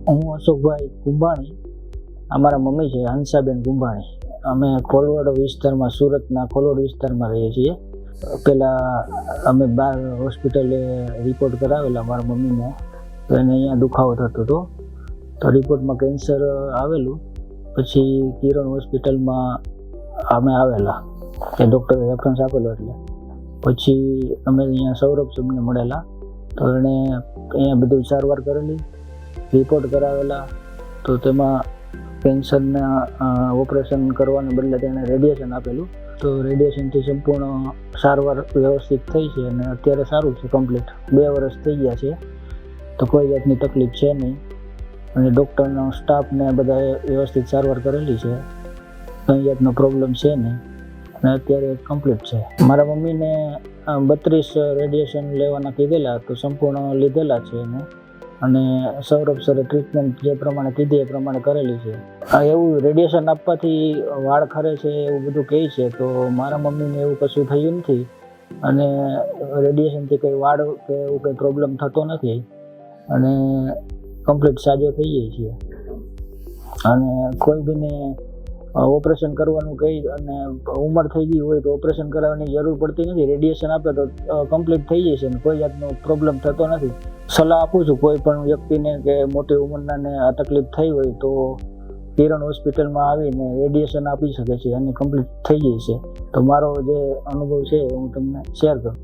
હું અશોકભાઈ કુંભાણી, અમારા મમ્મી છે હંસાબેન કુંભાણી. અમે કોલવડ વિસ્તારમાં, સુરતના કોલવડ વિસ્તારમાં રહીએ છીએ. પહેલાં અમે બાર હોસ્પિટલે રિપોર્ટ કરાવેલા મારા મમ્મીને, તો એને અહીંયા દુખાવો થતો હતો. તો રિપોર્ટમાં કેન્સર આવેલું. પછી કિરણ હોસ્પિટલમાં અમે આવેલા, તે ડૉક્ટરે રેફરન્સ આપેલો. એટલે પછી અમે અહીંયા સૌરભ સાહેબને મળેલા, તો એણે અહીંયા બધું સારવાર કરેલી, રિપોર્ટ કરાવેલા. તો તેમાં કેન્સરના ઓપરેશન કરવાને બદલે તેણે રેડિયેશન આપેલું. તો રેડિયેશનથી સંપૂર્ણ સારવાર વ્યવસ્થિત થઈ છે અને અત્યારે સારું છે, કમ્પ્લીટ 2 વર્ષ થઈ ગયા છે. તો કોઈ જાતની તકલીફ છે નહીં અને ડૉક્ટરનો સ્ટાફને બધાએ વ્યવસ્થિત સારવાર કરેલી છે, કંઈ જાતનો પ્રોબ્લેમ છે નહીં અને અત્યારે કમ્પ્લીટ છે. મારા મમ્મીને 32 રેડિયેશન લેવાના કીધેલા, તો સંપૂર્ણ લીધેલા છે એને. અને સૌરભ સરે ટ્રીટમેન્ટ જે પ્રમાણે કીધી એ પ્રમાણે કરેલી છે. એવું રેડિયેશન આપવાથી વાળ ખરે છે એવું બધું કહે છે, તો મારા મમ્મીને એવું કશું થયું નથી અને રેડિયેશનથી કંઈ વાળ કે એવું કંઈ પ્રોબ્લેમ થતો નથી અને કમ્પ્લીટ સાજો થઈ જાય છે. અને કોઈ બીને ઓપરેશન કરવાનું કહી અને ઉંમર થઈ ગઈ હોય તો ઓપરેશન કરાવવાની જરૂર પડતી નથી. રેડિયેશન આપે તો કમ્પ્લીટ થઈ જાય છે અને કોઈ જાતનો પ્રોબ્લેમ થતો નથી. સલાહ આપું છું કોઈ પણ વ્યક્તિને કે મોટી ઉંમરનાને આ તકલીફ થઈ હોય તો કિરણ હોસ્પિટલમાં આવીને રેડિયેશન આપી શકે છે અને કમ્પ્લીટ થઈ જાય છે. તો મારો જે અનુભવ છે હું તમને શેર કરું.